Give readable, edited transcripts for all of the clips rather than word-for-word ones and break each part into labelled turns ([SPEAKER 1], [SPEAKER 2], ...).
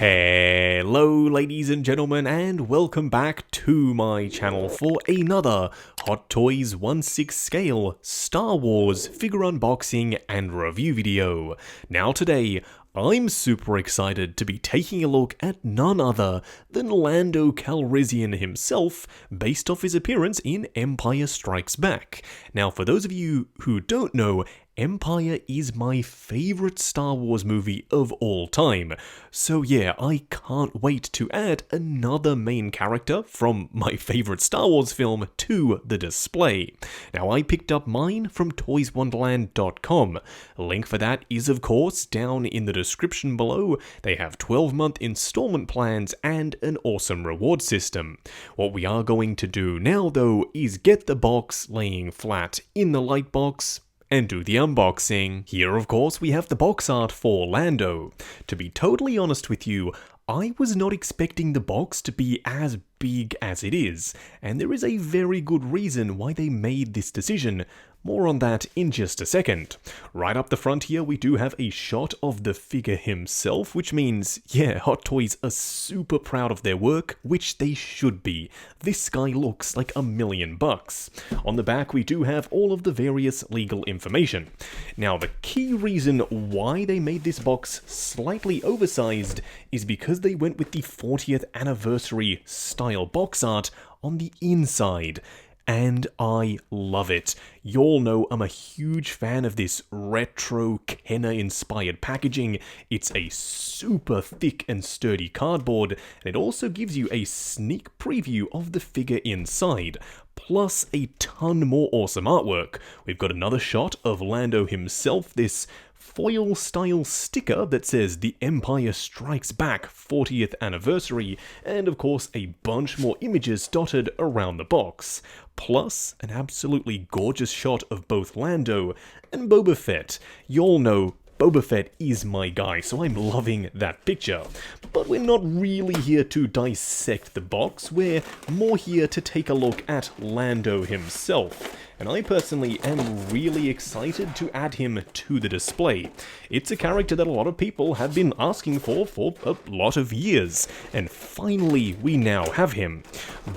[SPEAKER 1] Hello ladies and gentlemen, and welcome back to my channel for another Hot Toys 1/6 scale Star Wars figure unboxing and review video. Now today, I'm super excited to be taking a look at none other than Lando Calrissian himself, based off his appearance in Empire Strikes Back. Now for those of you who don't know, Empire is my favourite Star Wars movie of all time, so yeah, I can't wait to add another main character from my favourite Star Wars film to the display. Now I picked up mine from toyswonderland.com. Link for that is of course down in the description below. They have 12-month installment plans and an awesome reward system. What we are going to do now though is get the box laying flat in the light box and do the unboxing. Here of course we have the box art for Lando. To be totally honest with you, I was not expecting the box to be as big as it is, and there is a very good reason why they made this decision. More on that in just a second. Right up the front here we do have a shot of the figure himself, which means, yeah, Hot Toys are super proud of their work, which they should be. This guy looks like $1,000,000. On the back we do have all of the various legal information. Now the key reason why they made this box slightly oversized is because they went with the 40th anniversary style box art on the inside. And I love it. Y'all know I'm a huge fan of this retro Kenner-inspired packaging. It's a super thick and sturdy cardboard, and it also gives you a sneak preview of the figure inside, plus a ton more awesome artwork. We've got another shot of Lando himself, this foil-style sticker that says The Empire Strikes Back 40th Anniversary, and of course a bunch more images dotted around the box. Plus, an absolutely gorgeous shot of both Lando and Boba Fett. Y'all know Boba Fett is my guy, so I'm loving that picture. But we're not really here to dissect the box, we're more here to take a look at Lando himself. And I personally am really excited to add him to the display. It's a character that a lot of people have been asking for a lot of years, and finally we now have him.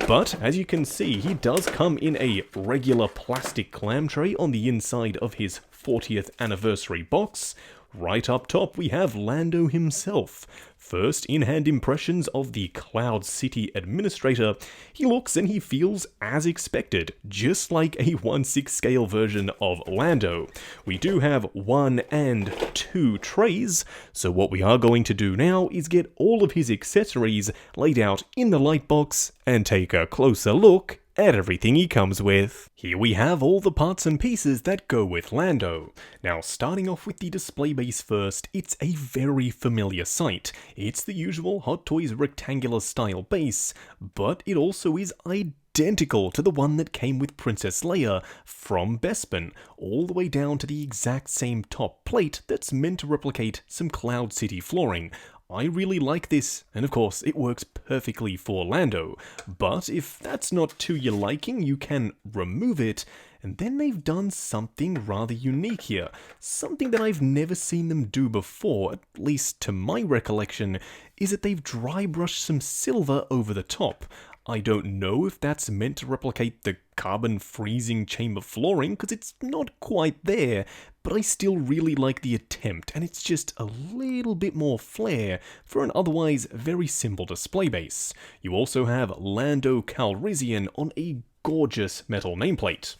[SPEAKER 1] But as you can see, he does come in a regular plastic clam tray on the inside of his 40th anniversary box. Right up top we have Lando himself. First in-hand impressions of the Cloud City Administrator. He looks and he feels as expected, just like a 1/6 scale version of Lando. We do have 1 and 2 trays, so what we are going to do now is get all of his accessories laid out in the light box and take a closer look at everything he comes with. Here we have all the parts and pieces that go with Lando. Now starting off with the display base first, it's a very familiar sight. It's the usual Hot Toys rectangular style base, but it also is identical to the one that came with Princess Leia from Bespin, all the way down to the exact same top plate that's meant to replicate some Cloud City flooring. I really like this, and of course it works perfectly for Lando, but if that's not to your liking, you can remove it, and then they've done something rather unique here, something that I've never seen them do before, at least to my recollection, is that they've dry brushed some silver over the top. I don't know if that's meant to replicate the carbon freezing chamber flooring, because it's not quite there, but I still really like the attempt, and it's just a little bit more flair for an otherwise very simple display base. You also have Lando Calrissian on a gorgeous metal nameplate.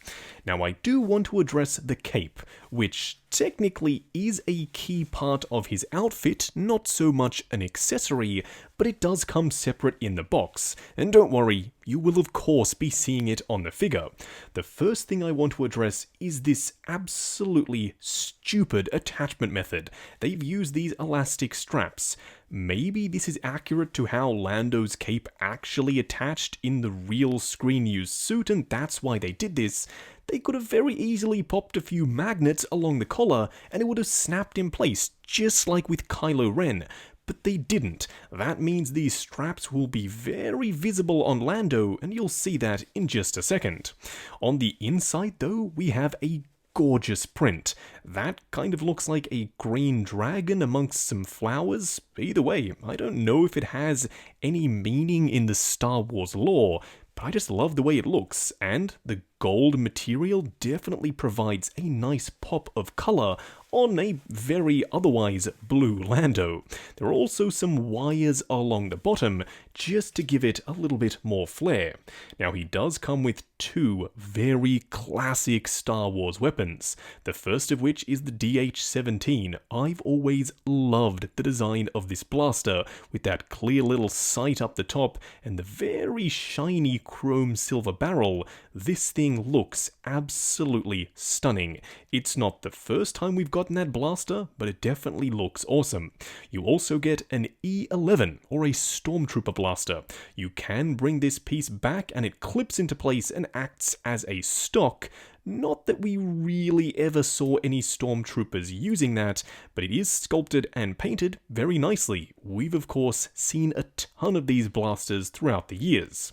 [SPEAKER 1] Now I do want to address the cape, which technically is a key part of his outfit, not so much an accessory, but it does come separate in the box, and don't worry, you will of course be seeing it on the figure. The first thing I want to address is this absolutely stupid attachment method. They've used these elastic straps. Maybe this is accurate to how Lando's cape actually attached in the real screen-used suit, and that's why they did this. They could have very easily popped a few magnets along the collar, and it would have snapped in place, just like with Kylo Ren. But they didn't. That means these straps will be very visible on Lando, and you'll see that in just a second. On the inside though, we have a gorgeous print. That kind of looks like a green dragon amongst some flowers. Either way, I don't know if it has any meaning in the Star Wars lore, but I just love the way it looks, and the gold material definitely provides a nice pop of color on a very otherwise blue Lando. There are also some wires along the bottom just to give it a little bit more flair. Now he does come with two very classic Star Wars weapons, the first of which is the DH-17. I've always loved the design of this blaster with that clear little sight up the top and the very shiny chrome silver barrel. This thing looks absolutely stunning. It's not the first time we've gotten that blaster, but it definitely looks awesome. You also get an E11, or a Stormtrooper blaster. You can bring this piece back and it clips into place and acts as a stock. Not that we really ever saw any Stormtroopers using that, but it is sculpted and painted very nicely. We've of course seen a ton of these blasters throughout the years.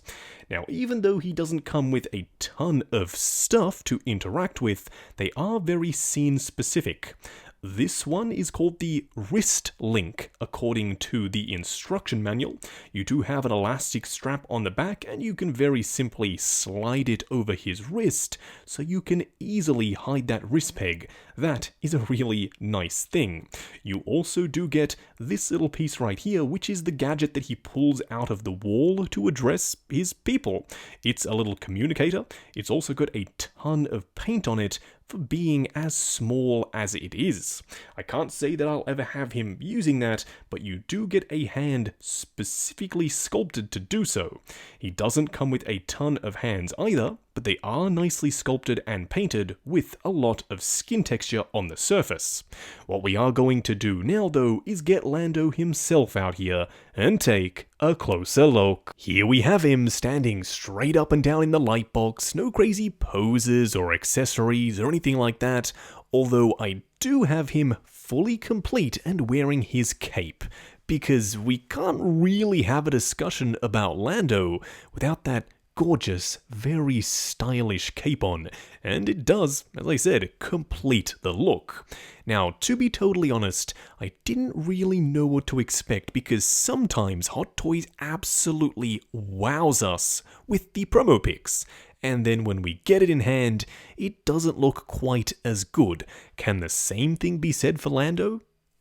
[SPEAKER 1] Now, even though he doesn't come with a ton of stuff to interact with, they are very scene specific. This one is called the wrist link, according to the instruction manual. You do have an elastic strap on the back, and you can very simply slide it over his wrist, so you can easily hide that wrist peg. That is a really nice thing. You also do get this little piece right here, which is the gadget that he pulls out of the wall to address his people. It's a little communicator. It's also got a ton of paint on it, for being as small as it is. I can't say that I'll ever have him using that, but you do get a hand specifically sculpted to do so. He doesn't come with a ton of hands either, but they are nicely sculpted and painted with a lot of skin texture on the surface. What we are going to do now though is get Lando himself out here and take a closer look. Here we have him standing straight up and down in the light box, no crazy poses or accessories or anything like that, although I do have him fully complete and wearing his cape, because we can't really have a discussion about Lando without that gorgeous, very stylish cape on, and it does, as I said, complete the look. Now, to be totally honest, I didn't really know what to expect because sometimes Hot Toys absolutely wows us with the promo pics, and then when we get it in hand, it doesn't look quite as good. Can the same thing be said for Lando?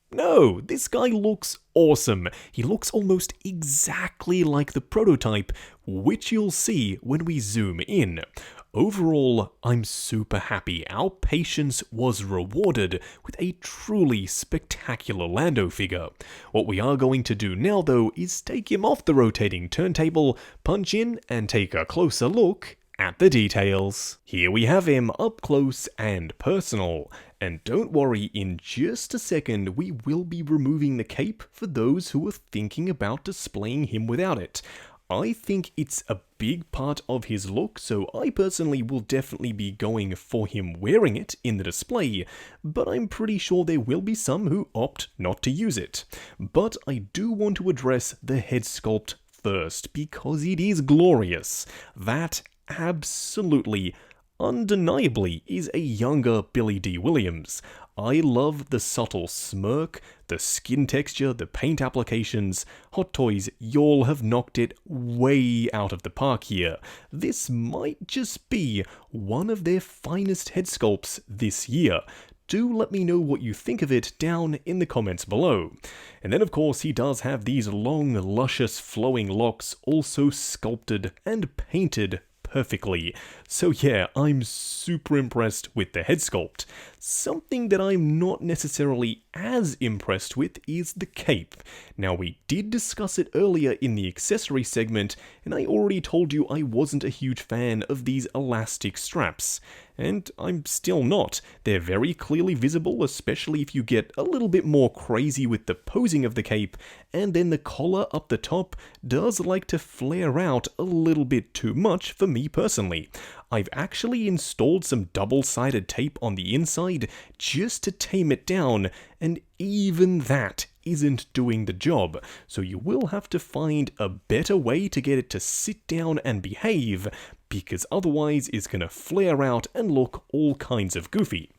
[SPEAKER 1] No, this guy looks awesome. He looks almost exactly like the prototype, which you'll see when we zoom in. Overall, I'm super happy. Our patience was rewarded with a truly spectacular Lando figure. What we are going to do now though is take him off the rotating turntable, punch in and take a closer look at the details. Here we have him up close and personal. And don't worry, in just a second we will be removing the cape for those who are thinking about displaying him without it. I think it's a big part of his look, so I personally will definitely be going for him wearing it in the display, but I'm pretty sure there will be some who opt not to use it. But I do want to address the head sculpt first, because it is glorious. That absolutely, undeniably is a younger Billy D. Williams. I love the subtle smirk, the skin texture, the paint applications. Hot Toys, y'all have knocked it way out of the park here. This might just be one of their finest head sculpts this year. Do let me know what you think of it down in the comments below. And then of course he does have these long, luscious, flowing locks also sculpted and painted perfectly. So yeah, I'm super impressed with the head sculpt. Something that I'm not necessarily as impressed with is the cape. Now, we did discuss it earlier in the accessory segment, and I already told you I wasn't a huge fan of these elastic straps. And I'm still not. They're very clearly visible, especially if you get a little bit more crazy with the posing of the cape, and then the collar up the top does like to flare out a little bit too much for me personally. I've actually installed some double-sided tape on the inside just to tame it down, and even that isn't doing the job, so you will have to find a better way to get it to sit down and behave, because otherwise it's going to flare out and look all kinds of goofy.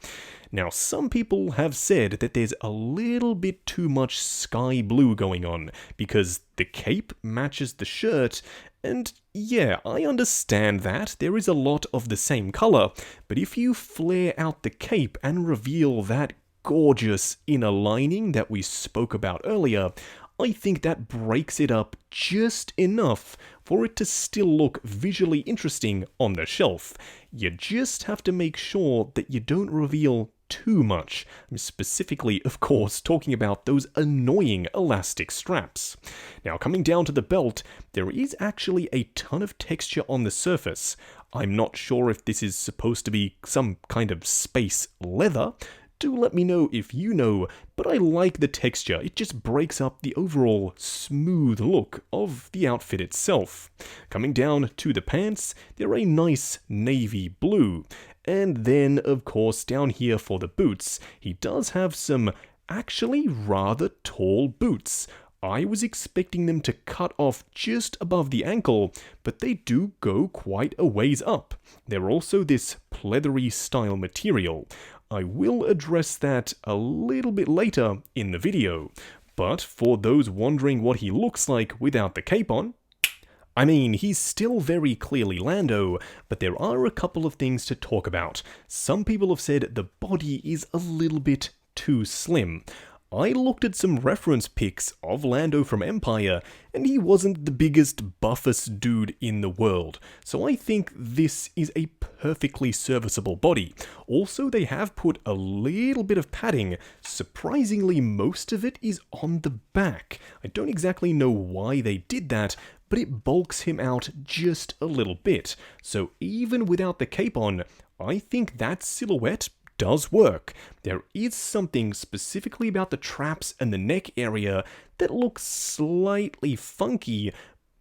[SPEAKER 1] Now, some people have said that there's a little bit too much sky blue going on, because the cape matches the shirt, and yeah, I understand that, there is a lot of the same color, but if you flare out the cape and reveal that gorgeous inner lining that we spoke about earlier, I think that breaks it up just enough for it to still look visually interesting on the shelf. You just have to make sure that you don't reveal too much. I'm specifically, of course, talking about those annoying elastic straps. Now, coming down to the belt, there is actually a ton of texture on the surface. I'm not sure if this is supposed to be some kind of space leather. Do let me know if you know, but I like the texture. It just breaks up the overall smooth look of the outfit itself. Coming down to the pants, they're a nice navy blue. And then, of course, down here for the boots, he does have some actually rather tall boots. I was expecting them to cut off just above the ankle, but they do go quite a ways up. They're also this pleathery style material. I will address that a little bit later in the video, but for those wondering what he looks like without the cape on, I mean, he's still very clearly Lando, but there are a couple of things to talk about. Some people have said the body is a little bit too slim. I looked at some reference pics of Lando from Empire, and he wasn't the biggest, buffest dude in the world, so I think this is a perfectly serviceable body. Also, they have put a little bit of padding. Surprisingly, most of it is on the back. I don't exactly know why they did that, but it bulks him out just a little bit. So even without the cape on, I think that silhouette does work. There is something specifically about the traps and the neck area that looks slightly funky,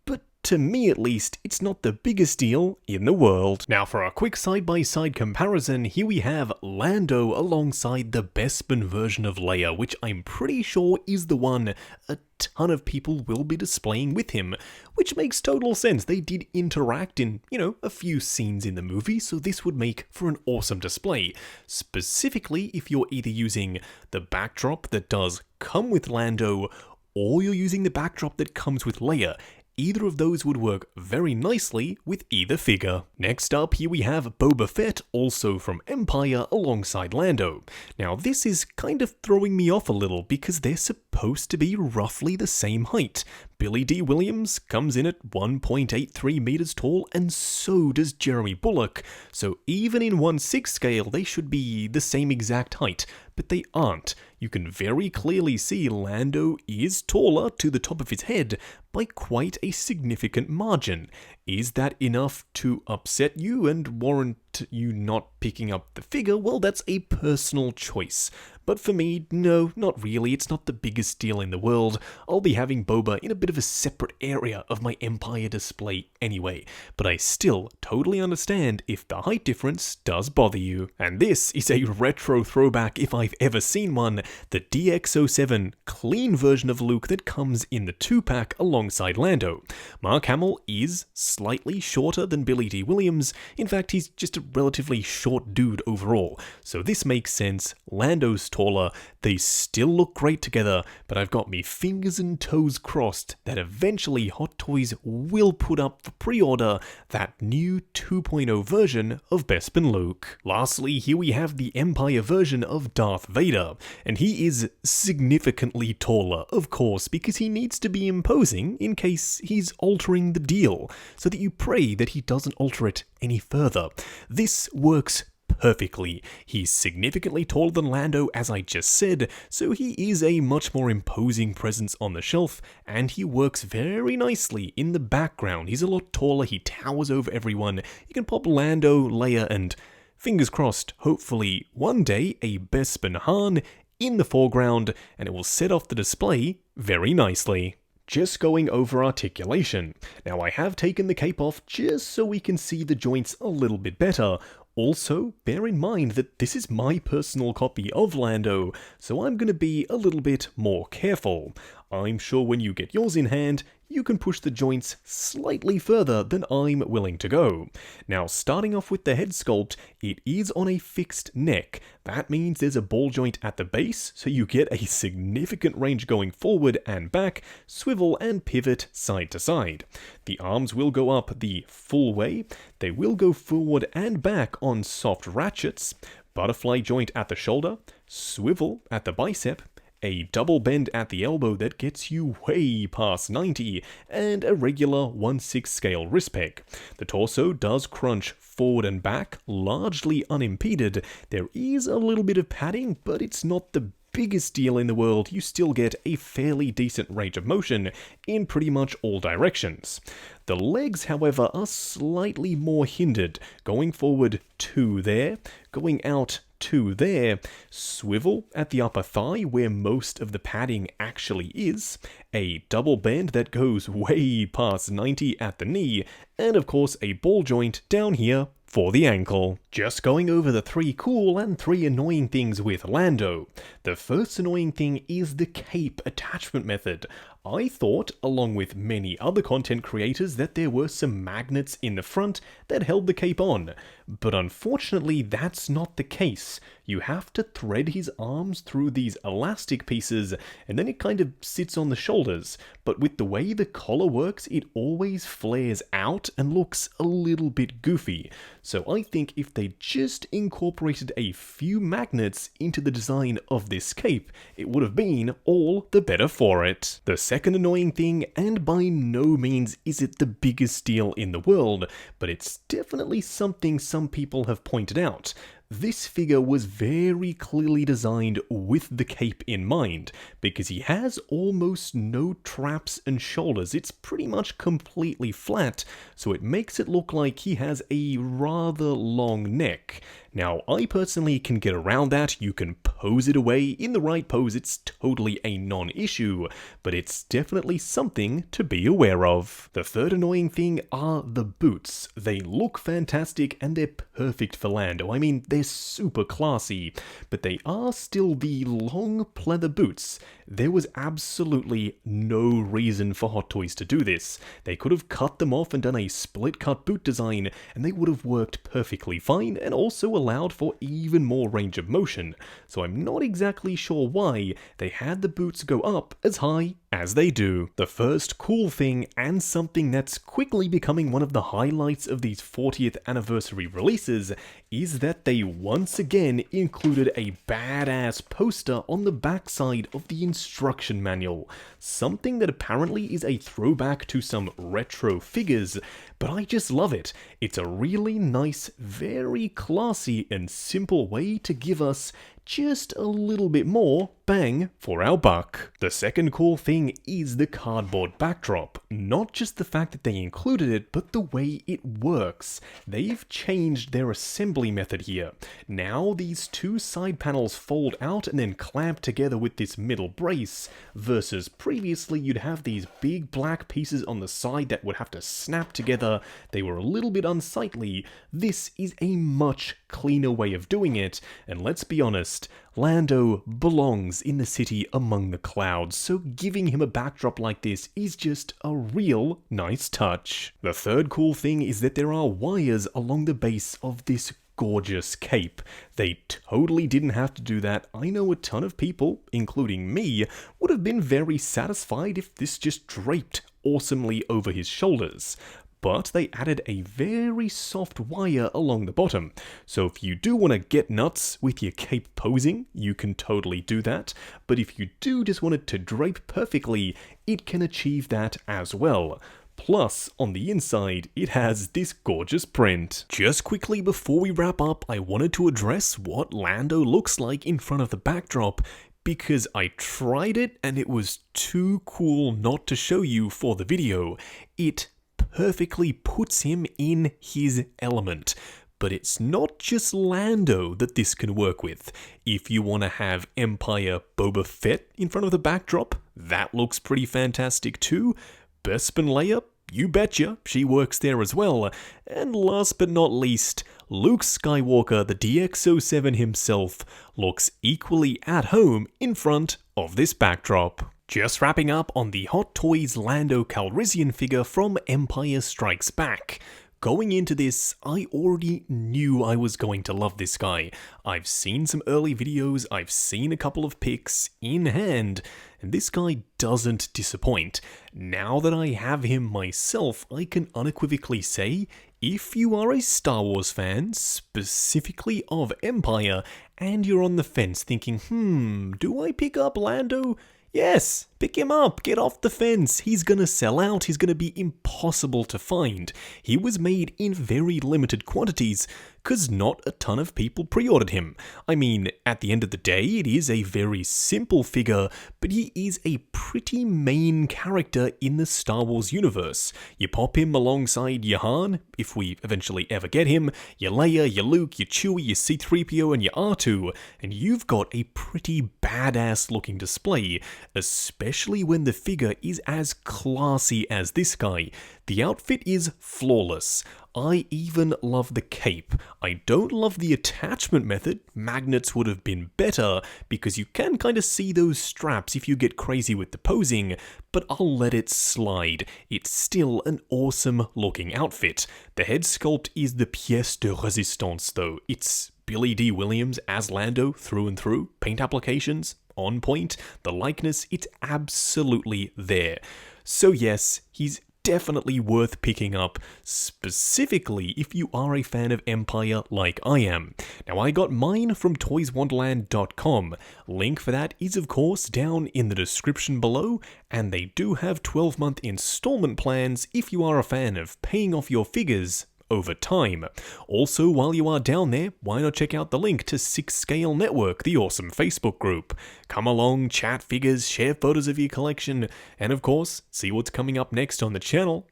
[SPEAKER 1] but to me at least, it's not the biggest deal in the world. Now for a quick side-by-side comparison, here we have Lando alongside the Bespin version of Leia, which I'm pretty sure is the one a ton of people will be displaying with him, which makes total sense. They did interact in, a few scenes in the movie, so this would make for an awesome display. Specifically, if you're either using the backdrop that does come with Lando, or you're using the backdrop that comes with Leia. Either of those would work very nicely with either figure. Next up, here we have Boba Fett, also from Empire, alongside Lando. Now this is kind of throwing me off a little because they're supposed to be roughly the same height. Billy D. Williams comes in at 1.83 meters tall, and so does Jeremy Bulloch. So even in 1/6 scale, they should be the same exact height, but they aren't. You can very clearly see Lando is taller to the top of his head by quite a significant margin. Is that enough to upset you and warrant you not picking up the figure? Well, that's a personal choice. But for me, no, not really. It's not the biggest deal in the world. I'll be having Boba in a bit of a separate area of my Empire display anyway. But I still totally understand if the height difference does bother you. And this is a retro throwback if I've ever seen one. The DX07 clean version of Luke that comes in the 2-pack alongside Lando. Mark Hamill is slightly shorter than Billy D. Williams. In fact, he's just a relatively short dude overall. So this makes sense. Lando's taller, they still look great together, but I've got me fingers and toes crossed that eventually Hot Toys will put up for pre-order that new 2.0 version of Bespin Luke. Lastly, here we have the Empire version of Darth Vader, and he is significantly taller, of course, because he needs to be imposing in case he's altering the deal, so that you pray that he doesn't alter it any further. This works perfectly. He's significantly taller than Lando, as I just said, so he is a much more imposing presence on the shelf, and he works very nicely in the background. He's a lot taller, he towers over everyone. You can pop Lando, Leia, and fingers crossed, hopefully one day a Bespin Han in the foreground, and it will set off the display very nicely. Just going over articulation. Now I have taken the cape off just so we can see the joints a little bit better. Also, bear in mind that this is my personal copy of Lando, so I'm going to be a little bit more careful. I'm sure when you get yours in hand, you can push the joints slightly further than I'm willing to go. Now, starting off with the head sculpt, it is on a fixed neck. That means there's a ball joint at the base, so you get a significant range going forward and back, swivel and pivot side to side. The arms will go up the full way, they will go forward and back on soft ratchets, butterfly joint at the shoulder, swivel at the bicep, a double bend at the elbow that gets you way past 90, and a regular 1/6 scale wrist peg. The torso does crunch forward and back, largely unimpeded. There is a little bit of padding, but it's not the biggest deal in the world. You still get a fairly decent range of motion in pretty much all directions. The legs, however, are slightly more hindered, going forward 2 there, going out 2 there, swivel at the upper thigh where most of the padding actually is, a double bend that goes way past 90 at the knee, and of course a ball joint down here for the ankle. Just going over the 3 cool and 3 annoying things with Lando. The first annoying thing is the cape attachment method. I thought, along with many other content creators, that there were some magnets in the front that held the cape on, but unfortunately that's not the case. You have to thread his arms through these elastic pieces, and then it kind of sits on the shoulders, but with the way the collar works, it always flares out and looks a little bit goofy. So I think if they just incorporated a few magnets into the design of this cape, it would have been all the better for it. The second annoying thing, and by no means is it the biggest deal in the world, but it's definitely something some people have pointed out. This figure was very clearly designed with the cape in mind, because he has almost no traps and shoulders. It's pretty much completely flat, so it makes it look like he has a rather long neck. Now, I personally can get around that. You can pose it away in the right pose, it's totally a non-issue, but it's definitely something to be aware of. The third annoying thing are the boots. They look fantastic and they're perfect for Lando. I mean, they're super classy, but they are still the long pleather boots. There was absolutely no reason for Hot Toys to do this. They could have cut them off and done a split cut boot design, and they would have worked perfectly fine and also allowed for even more range of motion. So I'm not exactly sure why they had the boots go up as high as they do. The first cool thing, and something that's quickly becoming one of the highlights of these 40th anniversary releases, is that they once again included a badass poster on the backside of the instruction manual. Something that apparently is a throwback to some retro figures, but I just love it. It's a really nice, very classy and simple way to give us just a little bit more bang for our buck. The second cool thing is the cardboard backdrop. Not just the fact that they included it, but the way it works. They've changed their assembly method here. Now these 2 side panels fold out and then clamp together with this middle brace, versus previously you'd have these big black pieces on the side that would have to snap together. They were a little bit unsightly. This is a much cleaner way of doing it, and let's be honest, Lando belongs in the city among the clouds, so giving him a backdrop like this is just a real nice touch. The third cool thing is that there are wires along the base of this gorgeous cape. They totally didn't have to do that. I know a ton of people, including me, would have been very satisfied if this just draped awesomely over his shoulders. But they added a very soft wire along the bottom. So if you do want to get nuts with your cape posing, you can totally do that. But if you do just want it to drape perfectly, it can achieve that as well. Plus, on the inside, it has this gorgeous print. Just quickly before we wrap up, I wanted to address what Lando looks like in front of the backdrop, because I tried it and it was too cool not to show you for the video. It perfectly puts him in his element. But it's not just Lando that this can work with. If you want to have Empire Boba Fett in front of the backdrop, that looks pretty fantastic too. Bespin Leia, you betcha, she works there as well. And last but not least, Luke Skywalker, the DX07 himself, looks equally at home in front of this backdrop. Just wrapping up on the Hot Toys Lando Calrissian figure from Empire Strikes Back. Going into this, I already knew I was going to love this guy. I've seen some early videos, I've seen a couple of pics in hand, and this guy doesn't disappoint. Now that I have him myself, I can unequivocally say, if you are a Star Wars fan, specifically of Empire, and you're on the fence thinking, do I pick up Lando? Yes, pick him up, get off the fence, he's gonna sell out, he's gonna be impossible to find. He was made in very limited quantities, cause not a ton of people pre-ordered him. I mean, at the end of the day, it is a very simple figure, but he is a pretty main character in the Star Wars universe. You pop him alongside your Han, if we eventually ever get him, your Leia, your Luke, your Chewie, your C-3PO, and your R2, and you've got a pretty badass looking display, especially when the figure is as classy as this guy. The outfit is flawless. I even love the cape. I don't love the attachment method. Magnets would have been better because you can kind of see those straps if you get crazy with the posing, but I'll let it slide. It's still an awesome looking outfit. The head sculpt is the pièce de résistance though. It's Billy D. Williams as Lando through and through. Paint applications on point. The likeness, it's absolutely there. So yes, he's definitely worth picking up, specifically if you are a fan of Empire like I am. Now, I got mine from toyswonderland.com. Link for that is of course down in the description below, and they do have 12-month installment plans if you are a fan of paying off your figures over time. Also, while you are down there, why not check out the link to 6 Scale Network, the awesome Facebook group. Come along, chat figures, share photos of your collection, and of course, see what's coming up next on the channel.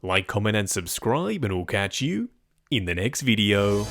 [SPEAKER 1] Like, comment, and subscribe, and we'll catch you in the next video.